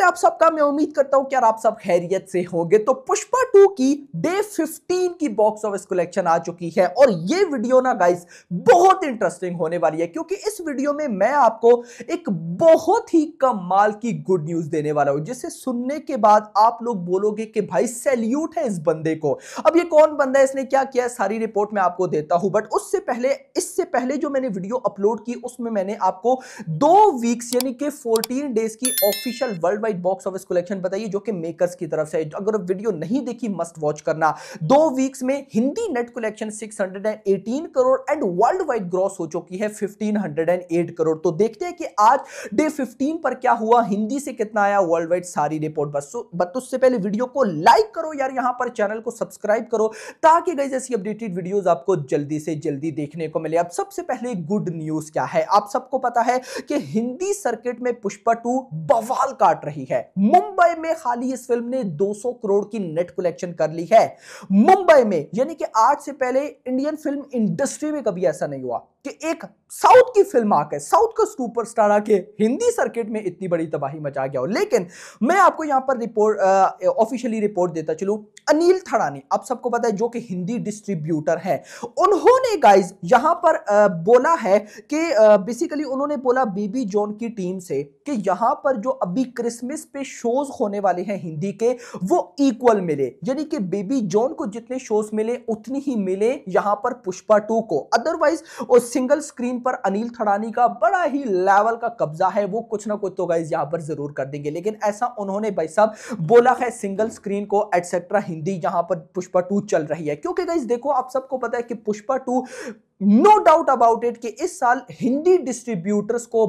आप सबका। मैं उम्मीद करता हूं कि यार आप सब खैरियत से होंगे। तो पुष्पा 2 की डे 15 की बॉक्स ऑफिस कलेक्शन आ चुकी है और ये वीडियो ना गाइस बहुत इंटरेस्टिंग होने वाली है, क्योंकि इस वीडियो में मैं आपको एक बहुत ही कमाल की गुड न्यूज देने वाला हूं, जिसे सुनने के बाद आप लोग बोलोगे कि भाई सैल्यूट है इस बंदे को। अब ये कौन बंदा है, इसने क्या किया है, सारी रिपोर्ट मैं आपको देता हूं। बट इससे पहले जो मैंने वीडियो अपलोड की उसमें मैंने आपको 2 वीक्स यानी कि 14 डेज की official world wide box office collection बताइए, जो कि मेकर्स की तरफ से। अगर वीडियो नहीं देखी मस्ट वॉच करना। 2 वीक्स में Hindi net collection 618 crore and world wide gross हो चुकी है 1508 करोड़। तो देखते हैं कि आज डे 15 पर क्या हुआ, हिंदी से कितना आया, वर्ल्ड वाइड सारी रिपोर्ट। बस उससे पहले वीडियो को लाइक करो यार, यहां पर चैनल को सब्सक्राइब करो ताकि गाइस ऐसी अपडेटेड वीडियोस आपको जल्दी से जल्दी देखने को मिले। अब सबसे पहले गुड न्यूज क्या है, आप सबको पता है कि हिंदी सर्किट में पुष्पा 2 बवाल काट रही है। मुंबई में खाली इस फिल्म ने 200 करोड़ की नेट कलेक्शन कर ली है मुंबई में, यानी कि आज से पहले इंडियन फिल्म इंडस्ट्री में कभी ऐसा नहीं हुआ कि एक साउथ की फिल्म आके, साउथ का सुपरस्टार आके हिंदी सर्किट में इतनी बड़ी तबाही मचा गया हो। लेकिन मैं आपको यहां पर रिपोर्ट ऑफिशियली रिपोर्ट देता चलूं। अनिल थड़ानी, आप सबको पता है, जो कि हिंदी डिस्ट्रीब्यूटर है, उन्होंने गाइस यहां पर बोला है कि बेसिकली उन्होंने बोला बेबी जॉन की टीम से कि यहां पर जो अभी क्रिसमस पे शोज होने वाले हैं हिंदी के, वो इक्वल मिले, यानी कि बेबी जॉन को जितने शोज मिले उतनी ही मिले यहां पर पुष्पा 2 को। अदरवाइज और सिंगल स्क्रीन पर अनिल थड़ानी का बड़ा ही लेवल का कब्जा है, वो कुछ ना कुछ तो गाइस यहां पर जरूर कर देंगे। लेकिन ऐसा उन्होंने भाई साहब बोला है, सिंगल स्क्रीन को एटसेट्रा हिंदी यहां पर पुष्पा 2 चल रही है। क्योंकि गाइस देखो, आप सबको पता है कि Pushpa 2 no doubt about it कि इस साल हिंदी डिस्ट्रीब्यूटर्स को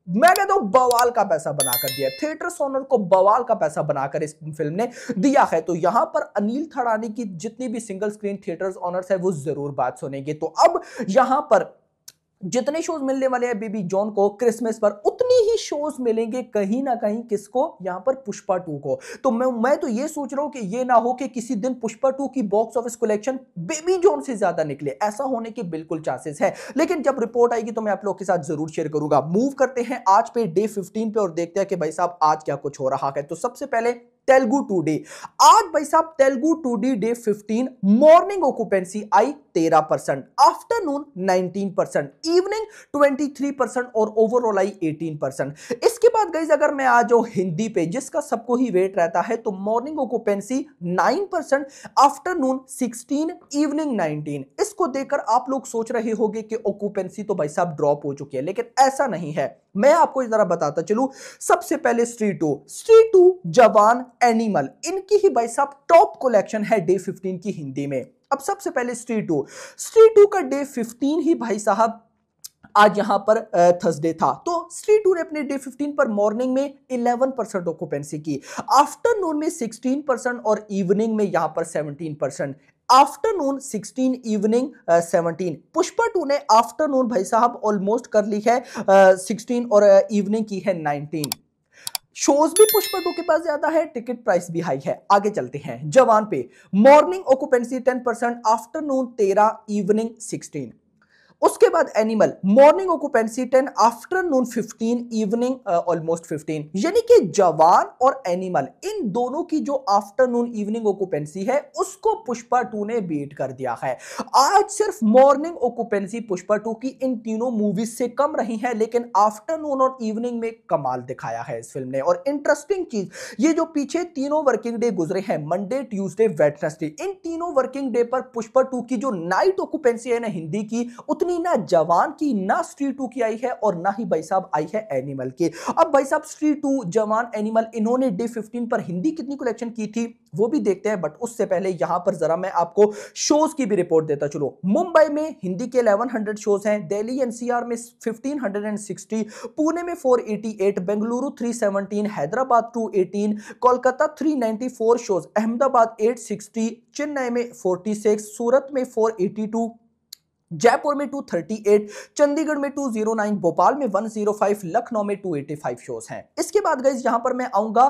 मैं कहता हूं बवाल का पैसा बनाकर दिया, थिएटर्स ओनर को बवाल का पैसा बनाकर इस फिल्म ने दिया है। तो यहां पर अनिल थड़ानी की जितनी भी सिंगल स्क्रीन थिएटर्स ओनर्स है वो जरूर बात सुनेंगे। तो अब यहां पर जितने शोज मिलने वाले हैं बेबी जॉन को क्रिसमस पर, उतनी ही शोज मिलेंगे कहीं ना कहीं किसको, यहां पर पुष्पा 2 को। तो मैं तो ये सोच रहा हूं कि ये ना हो कि किसी दिन पुष्पा 2 की box office collection baby John से ज्यादा निकले, ऐसा होने के बिल्कुल चांसेस है। लेकिन जब रिपोर्ट आएगी तो मैं आप लोगों के साथ जरूर शेयर करूंगा। मूव करते हैं आज पे डे 15 पे और देखते हैं कि भाई साहब आज क्या कुछ हो रहा है। तो सबसे पहले तेलुगु 2D, आज भाई साहब Telugu 2D day 15 morning occupancy आई 13%, आफ्टरनून 19%, इवनिंग 23% और ओवरऑल आई 18%। इसके बाद गाइस अगर मैं आ जाऊं हिंदी पे, जिसका सबको ही वेट रहता है, तो मॉर्निंग ऑक्यूपेंसी 9%, आफ्टरनून 16, इवनिंग 19। इसको देखकर आप लोग सोच रहे होंगे कि ऑक्यूपेंसी तो भाई साहब ड्रॉप हो चुकी है, लेकिन ऐसा नहीं है। मैं आपको इस तरह बताता चलूं। सबसे पहले स्ट्रीट टू, जवान, एनिमल, इनकी ही भाई साहब टॉप कलेक्शन है डे 15 की हिंदी में। अब सबसे पहले स्ट्रीट टू का डे 15 ही भाई साहब आज यहां पर थर्सडे था, तो स्ट्रीट टू ने अपने डे 15 पर मॉर्निंग में 11% ऑक्यूपेंसी की, आफ्टरनून में 16% और इवनिंग में यहां पर 17%। Afternoon 16, evening 17। पुष्पा 2 ने आफ्टरनून भाई साहब ऑलमोस्ट कर ली है 16 और इवनिंग की है 19। शोज भी पुष्पा 2 के पास ज्यादा है, टिकट प्राइस भी हाई है। आगे चलते हैं जवान पे। Morning occupancy 10%, afternoon 13, evening 16। उसके बाद animal, morning occupancy 10, afternoon 15, evening almost 15। यानी कि जवान और एनिमल इन दोनों की जो आफ्टरनून इवनिंग ऑक्यूपेंसी है उसको पुष्पा 2 ने बीट कर दिया है। आज सिर्फ मॉर्निंग ऑक्यूपेंसी पुष्पा 2 की इन तीनों मूवीज से कम रही है, लेकिन आफ्टरनून और इवनिंग में कमाल दिखाया है इस फिल्म ने। और इंटरेस्टिंग चीज, ये जो पीछे तीनों वर्किंग डे गुजरे हैं, मंडे, ट्यूसडे, वेडनेसडे, इन तीनों वर्किंग डे पर पुष्पा 2 की जो नाइट ऑक्यूपेंसी है ना हिंदी की, उतनी ना जवान की, ना स्ट्रीट 2 की आई है और ना ही भाई साहब आई है एनिमल की। अब भाई साहब स्ट्रीट 2, जवान, एनिमल, इन्होंने डे 15 पर हिंदी कितनी कलेक्शन की थी वो भी देखते हैं। बट उससे पहले यहां पर जरा मैं आपको शोज की भी रिपोर्ट देता चलो। मुंबई में हिंदी के 1100 शोज हैं, दिल्ली एनसीआर में 1560, पुणे में 488, बेंगलुरु 317, हैदराबाद 218, कोलकाता 394 शोज, अहमदाबाद 860, चेन्नई में 46, सूरत में 482, जयपुर में 238, चंडीगढ़ में 209, भोपाल में 105, लखनऊ में 285 शोज हैं। इसके बाद गाइस यहां पर मैं आऊंगा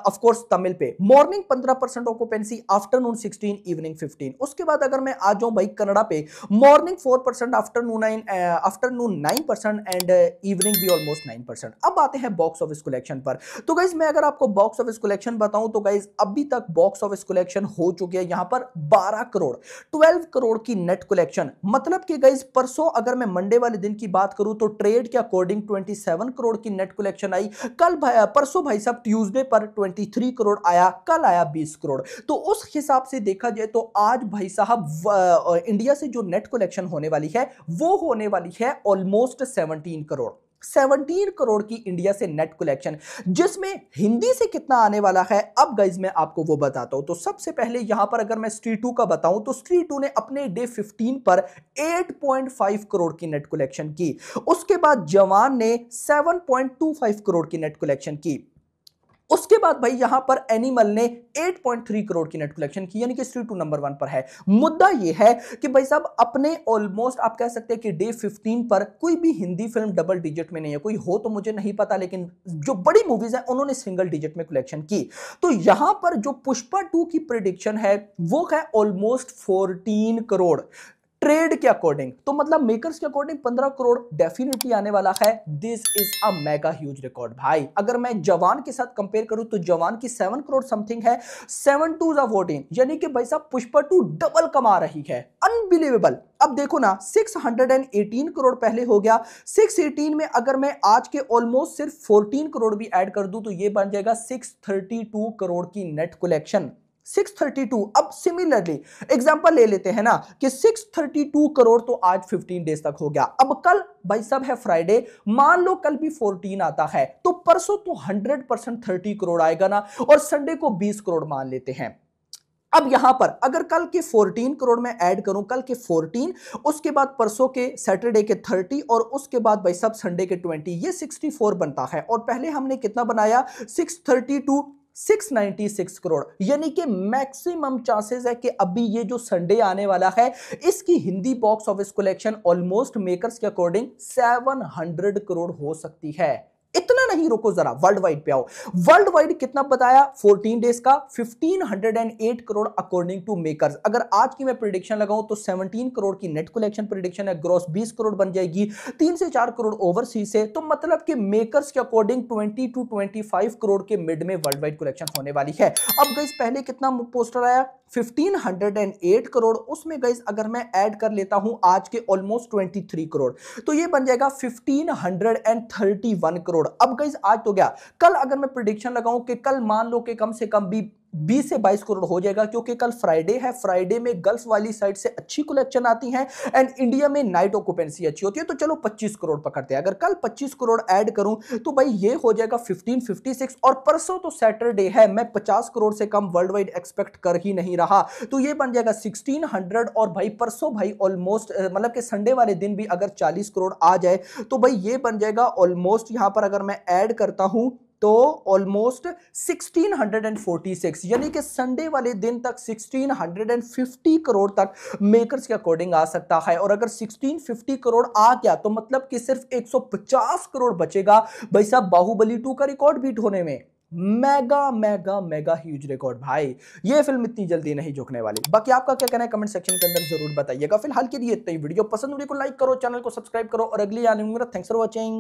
ऑफ कोर्स तमिल पे। Morning 15% occupancy, afternoon 16, evening 15। उसके बाद अगर मैं आ जाऊं भाई कन्नड़ा पे, मॉर्निंग 4%, आफ्टरनून 9% एंड इवनिंग भी ऑलमोस्ट 9%। अब आते हैं बॉक्स ऑफिस कलेक्शन पर। तो गाइस मैं अगर आपको बॉक्स ऑफिस कलेक्शन बताऊं तो गाइस अभी तक बॉक्स ऑफिस कलेक्शन हो चुकी है यहां पर 12 करोड़, 12 करोड़ की नेट कलेक्शन। मतलब कि गाइस परसों अगर मैं मंडे वाले दिन की बात करूं तो ट्रेड के अकॉर्डिंग 27 करोड़ की नेट कलेक्शन आई। कल परसों भाई साहब ट्यूसडे पर 23 करोड़ आया, कल आया 20 करोड़। तो उस हिसाब से देखा जाए तो आज भाई साहब इंडिया से जो नेट कलेक्शन होने वाली है वो होने वाली है ऑलमोस्ट 17 करोड़। 17 करोड़ की इंडिया से नेट कलेक्शन, जिसमें हिंदी से कितना आने वाला है अब गाइज मैं आपको वो बताता हूं। तो सबसे पहले यहां पर अगर मैं स्ट्रीट 2 का बताऊं तो स्ट्रीट 2 ने अपने डे 15 पर 8.5 करोड़ की नेट कलेक्शन की। उसके बाद जवान ने 7.25 करोड़ की नेट कलेक्शन की। उसके बाद भाई यहां पर एनिमल ने 8.3 करोड़ की नेट कलेक्शन की, यानी कि स्ट्रीट 2 नंबर 1 पर है। मुद्दा यह है कि भाई साहब अपने ऑलमोस्ट आप कह सकते हैं कि डे 15 पर कोई भी हिंदी फिल्म डबल डिजिट में नहीं है। कोई हो तो मुझे नहीं पता, लेकिन जो बड़ी मूवीज है उन्होंने सिंगल डिजिट में कलेक्शन की। तो यहां पर जो पुष्पा 2 की प्रेडिक्शन है वो है ऑलमोस्ट 14 करोड़ ट्रेड के अकॉर्डिंग। तो मतलब मेकर्स के अकॉर्डिंग 15 करोड़ डेफिनेटली आने वाला है। This is a mega huge record भाई। अगर मैं जवान के साथ कंपेयर करूं तो जवान की 7 करोड़ समथिंग है, 7 2 14, यानी कि भाई साहब पुष्पा 2 डबल कमा रही है। अनबिलीवेबल। अब देखो ना 618 करोड़ पहले हो गया, 618 में अगर मैं आज के ऑलमोस्ट सिर्फ 14 करोड़ भी ऐड कर दूं तो ये बन जाएगा 632 करोड़ की नेट कलेक्शन। 632। अब सिमिलरली एग्जांपल ले लेते हैं ना कि 632 करोड़ तो आज 15 डेज तक हो गया। अब कल भाई साहब है फ्राइडे, मान लो कल भी 14 आता है तो परसों तो 100% 30 करोड़ आएगा ना, और संडे को 20 करोड़ मान लेते हैं। अब यहां पर अगर कल के 14 करोड़ में ऐड करूं, कल के 14, उसके बाद परसों के सैटरडे के 30 और उसके बाद भाई साहब संडे के 20, ये 64 बनता है। और पहले हमने कितना बनाया 632, 696 करोड़, यानी कि मैक्सिमम चांसेस है कि अभी ये जो संडे आने वाला है इसकी Hindi box office collection almost makers के अकॉर्डिंग 700 करोड़ हो सकती है। इतना नहीं, रुको जरा वर्ल्ड वाइड पे आओ। वर्ल्ड वाइड कितना बताया 14 डेज का 1508 करोड़ अकॉर्डिंग टू मेकर्स। अगर आज की मैं प्रेडिक्शन लगाऊं तो 17 करोड़ की नेट कलेक्शन प्रेडिक्शन है, ग्रॉस 20 करोड़ बन जाएगी, 3 से 4 करोड़ ओवरसीज से। तो मतलब कि मेकर्स के अकॉर्डिंग 20 टू 25 करोड़ के मिड में वर्ल्ड वाइड कलेक्शन होने वाली है। अब गाइस पहले कितना पोस्टर आया 1508 करोड़, उसमें गाइस अगर मैं ऐड कर लेता हूं आज के ऑलमोस्ट 23 करोड़ तो ये बन जाएगा 1531 करोड़। अब गाइस आज तो गया, कल अगर मैं प्रेडिक्शन लगाऊं कि कल मान लो कि कम से कम भी 20 से 22 करोड़ हो जाएगा, क्योंकि कल फ्राइडे है, फ्राइडे में गल्फ वाली साइड से अच्छी कलेक्शन आती है एंड इंडिया में नाइट ऑक्यूपेंसी अच्छी होती है। तो चलो 25 करोड़ पकड़ते हैं। अगर कल 25 करोड़ ऐड करूं तो भाई ये हो जाएगा 1556, और परसों तो सैटरडे है, मैं 50 करोड़ से कम वर्ल्ड वाइड एक्सपेक्ट कर ही नहीं रहा, तो ये बन जाएगा 1600। और भाई परसों भाई ऑलमोस्ट मतलब कि संडे वाले दिन भी अगर 40 करोड़ आ जाए तो भाई ये बन जाएगा ऑलमोस्ट, यहां पर अगर मैं ऐड करता हूं तो ऑलमोस्ट 1646, यानी कि संडे वाले दिन तक 1650 करोड़ तक मेकर्स के अकॉर्डिंग आ सकता है। और अगर 1650 करोड़ आ गया तो मतलब कि सिर्फ 150 करोड़ बचेगा भाई साहब बाहुबली 2 का रिकॉर्ड बीट होने में। Mega mega mega huge record भाई, ये फिल्म इतनी जल्दी नहीं झुकने वाली। बाकी आपका क्या कहना है कमेंट सेक्शन के अंदर जरूर बताइएगा। फिलहाल के लिए इतना ही, वीडियो पसंद वीडियो को लाइक करो, चैनल को सब्सक्राइब करो और अगली आने में थैंक्स फॉर वॉचिंग।